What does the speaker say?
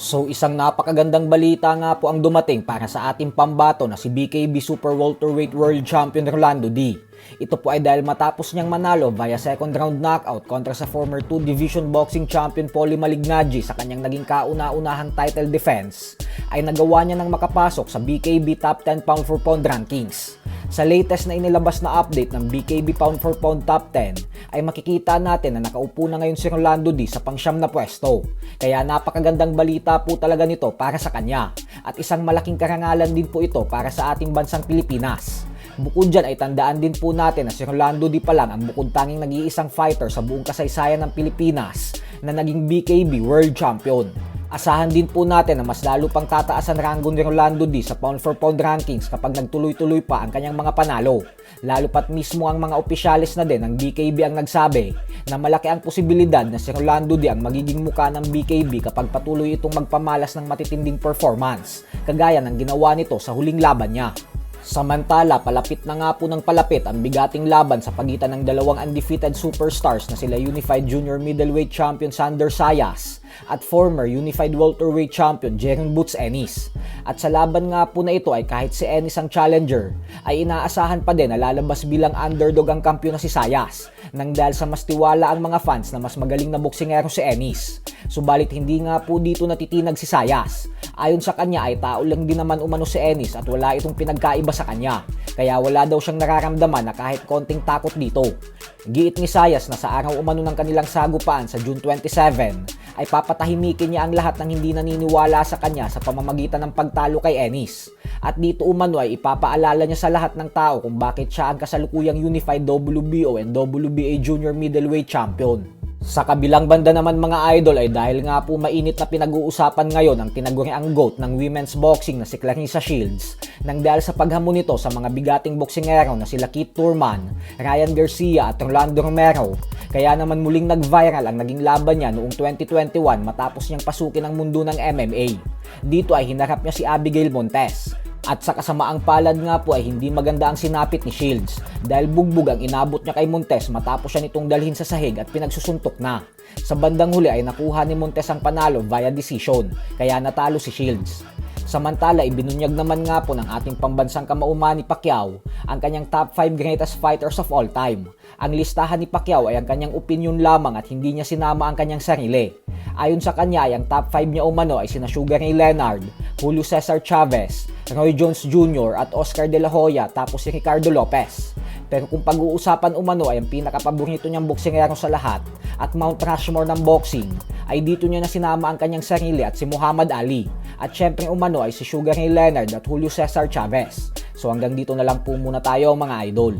So isang napakagandang balita nga po ang dumating para sa ating pambato na si BKB Super Welterweight World Champion Rolando D. Ito po ay dahil matapos niyang manalo via second round knockout kontra sa former 2 Division Boxing Champion Paulie Malignaggi sa kanyang naging kauna-unahang title defense, ay nagawa niya ng makapasok sa BKB Top 10 Pound for Pound rankings. Sa latest na inilabas na update ng BKB Pound for Pound Top 10 ay makikita natin na nakaupo na ngayon si Rolando D sa pangsyam na pwesto. Kaya napakagandang balita po talaga nito para sa kanya at isang malaking karangalan din po ito para sa ating bansang Pilipinas. Bukod dyan ay tandaan din po natin na si Rolando D pa lang ang bukod tanging nag-iisang fighter sa buong kasaysayan ng Pilipinas na naging BKB World Champion. Asahan din po natin na mas lalo pang tataas ang ranggo ni Rolando D sa pound for pound rankings kapag nagtuloy-tuloy pa ang kanyang mga panalo. Lalo pat mismo ang mga opisyalis na din ng BKB ang nagsabi na malaki ang posibilidad na si Rolando D ang magiging muka ng BKB kapag patuloy itong magpamalas ng matitinding performance, kagaya ng ginawa nito sa huling laban niya. Samantala, palapit na nga po ng palapit ang bigating laban sa pagitan ng dalawang undefeated superstars na sila Unified Junior Middleweight Champion Sander Sayas at former Unified Welterweight Champion Jeron Boots Ennis. At sa laban nga po na ito ay kahit si Ennis ang challenger, ay inaasahan pa din na lalabas bilang underdog ang kampiyon na si Sayas nang dahil sa mas tiwala ang mga fans na mas magaling na boksingero si Ennis. Subalit hindi nga po dito natitinag si Sayas. Ayon sa kanya ay tao lang din naman umano si Ennis at wala itong pinagkaiba sa kanya. Kaya wala daw siyang nararamdaman na kahit konting takot dito. Giit ni Sayas na sa araw umano ng kanilang sagupaan sa June 27 ay papatahimikin niya ang lahat ng hindi naniniwala sa kanya sa pamamagitan ng pagtalo kay Ennis. At dito umano ay ipapaalala niya sa lahat ng tao kung bakit siya ang kasalukuyang Unified WBO and WBA Junior Middleweight Champion. Sa kabilang banda naman mga idol ay dahil nga po mainit na pinag-uusapan ngayon ang tinaguriang GOAT ng women's boxing na si Claressa Shields nang dahil sa paghamon nito sa mga bigating boksingero na sila Keith Thurman, Ryan Garcia at Rolando Romero. Kaya naman muling nag-viral ang naging laban niya noong 2021 matapos niyang pasukin ang mundo ng MMA. Dito ay hinarap niya si Abigail Montes. At sa kasamaang palad nga po ay hindi maganda ang sinapit ni Shields dahil bugbog ang inabot niya kay Montes matapos siya nitong dalhin sa sahig at pinagsusuntok na. Sa bandang huli ay nakuha ni Montes ang panalo via decision, kaya natalo si Shields. Samantala, ibinunyag naman nga po ng ating pambansang kamao Manny Pacquiao ang kanyang top 5 greatest fighters of all time. Ang listahan ni Pacquiao ay ang kanyang opinion lamang at hindi niya sinama ang kanyang sarili. Ayon sa kanya ay ang top 5 niya umano ay sina Sugar Ray Leonard, Julio Cesar Chavez, Roy Jones Jr. at Oscar De La Hoya tapos si Ricardo Lopez. Pero kung pag-uusapan umano ay ang pinakapaborito niyang boksingero sa lahat at Mount Rushmore ng boxing, ay dito niya na sinama ang kanyang sarili at si Muhammad Ali. At syempre umano ay si Sugar Ray Leonard at Julio Cesar Chavez. So hanggang dito na lang po muna tayo mga idol.